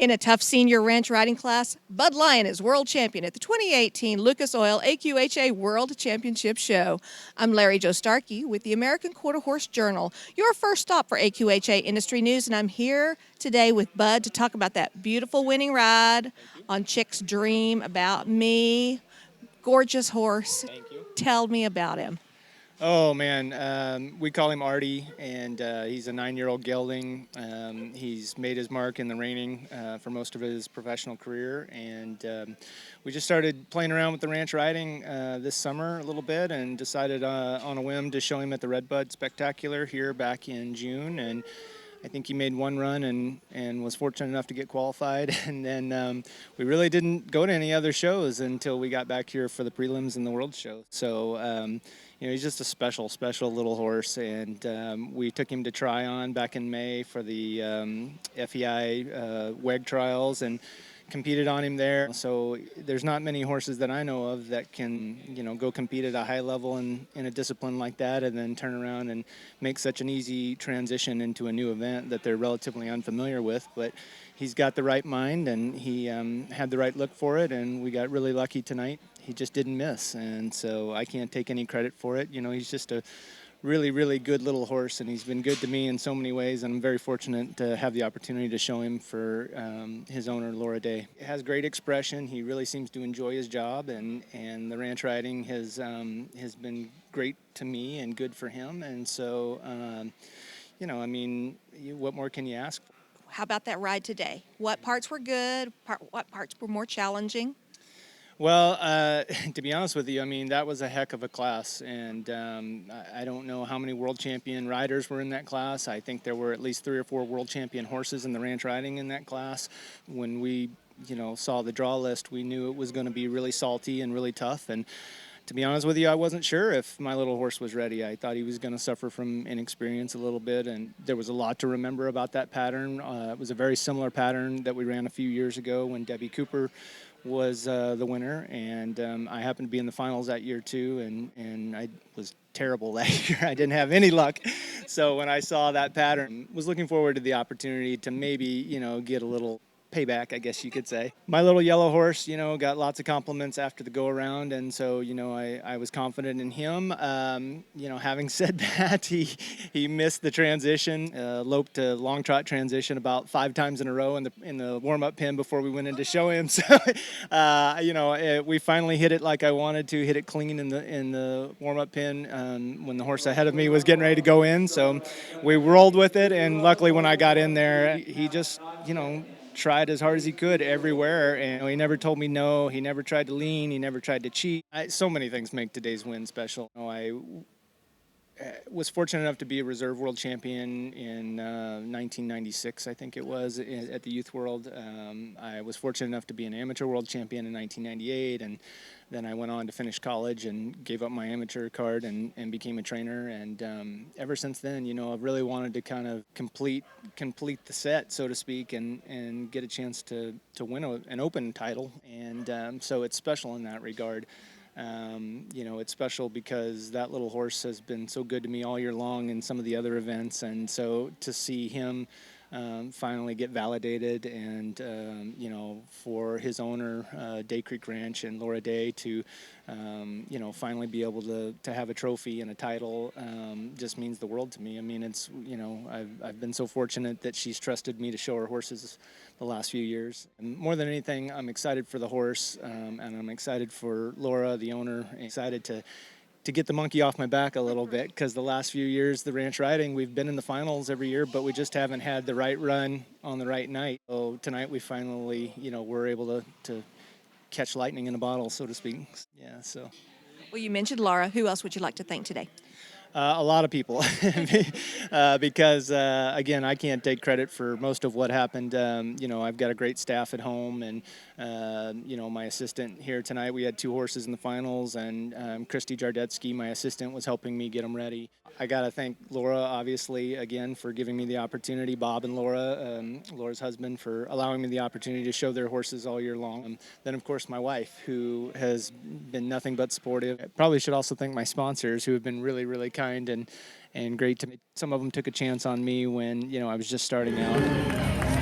In a tough senior ranch riding class, Bud Lyon is world champion at the 2018 Lucas Oil AQHA World Championship Show. I'm Larry Jo Starkey with the American Quarter Horse Journal, your first stop for AQHA industry news, and I'm here today with Bud to talk about that beautiful winning ride on Chics Dream About Me. Gorgeous horse. Thank you. Tell me about him. Oh man, we call him Artie, and he's a 9-year-old gelding. He's made his mark in the reining for most of his professional career, and we just started playing around with the ranch riding this summer a little bit, and decided on a whim to show him at the Redbud Spectacular here back in June. And I think he made one run and was fortunate enough to get qualified. And then we really didn't go to any other shows until we got back here for the prelims and the World Show. So, he's just a special little horse. And we took him to Tryon back in May for the FEI WEG trials and competed on him there. So there's not many horses that I know of that can, go compete at a high level in a discipline like that and then turn around and make such an easy transition into a new event that they're relatively unfamiliar with. But he's got the right mind, and he had the right look for it, and we got really lucky tonight. He just didn't miss, and so I can't take any credit for it. He's just a really good little horse, and he's been good to me in so many ways, and I'm very fortunate to have the opportunity to show him for his owner, Laura Day. He has great expression. He really seems to enjoy his job, and the ranch riding has been great to me and good for him. And so, what more can you ask? How about that ride today? What parts were good? What parts were more challenging? Well, to be honest with you, that was a heck of a class, and I don't know how many world champion riders were in that class. I think there were at least 3 or 4 world champion horses in the ranch riding in that class. When we, saw the draw list, we knew it was going to be really salty and really tough. And to be honest with you, I wasn't sure if my little horse was ready. I thought he was going to suffer from inexperience a little bit, and there was a lot to remember about that pattern. It was a very similar pattern that we ran a few years ago when Debbie Cooper was the winner, and I happened to be in the finals that year too, and I was terrible that year. I didn't have any luck. So when I saw that pattern, was looking forward to the opportunity to maybe, get a little payback, I guess you could say. My little yellow horse, got lots of compliments after the go-around, and so, I was confident in him. Having said that, he missed the transition, loped a long trot transition about 5 times in a row in the warm-up pen before we went in to show him. So, we finally hit it like I wanted to, hit it clean in the warm-up pen when the horse ahead of me was getting ready to go in. So we rolled with it, and luckily when I got in there, he just, tried as hard as he could everywhere, and he never told me no. He never tried to lean. He never tried to cheat. So many things make today's win special. I was fortunate enough to be a reserve world champion in 1996, I think it was, at the Youth World. I was fortunate enough to be an amateur world champion in 1998, and then I went on to finish college and gave up my amateur card and became a trainer. And ever since then, I've really wanted to kind of complete the set, so to speak, and get a chance to win an open title. And so it's special in that regard. It's special because that little horse has been so good to me all year long in some of the other events, and so to see him finally get validated, and for his owner, Creek Ranch and Laura Day, to finally be able to have a trophy and a title just means the world to me. It's I've been so fortunate that she's trusted me to show her horses the last few years. And more than anything, I'm excited for the horse, and I'm excited for Laura, the owner, excited to get the monkey off my back a little bit, because the last few years, the ranch riding, we've been in the finals every year, but we just haven't had the right run on the right night. So tonight we finally, were able to catch lightning in a bottle, so to speak. Yeah, so. Well, you mentioned Laura. Who else would you like to thank today? A lot of people, because, again, I can't take credit for most of what happened. I've got a great staff at home, and, my assistant here tonight, we had 2 horses in the finals, and Christy Jardetsky, my assistant, was helping me get them ready. I got to thank Laura, obviously, again, for giving me the opportunity, Bob and Laura, Laura's husband, for allowing me the opportunity to show their horses all year long. Then, of course, my wife, who has been nothing but supportive. I probably should also thank my sponsors, who have been really kind and great to me. Some of them took a chance on me when, I was just starting out.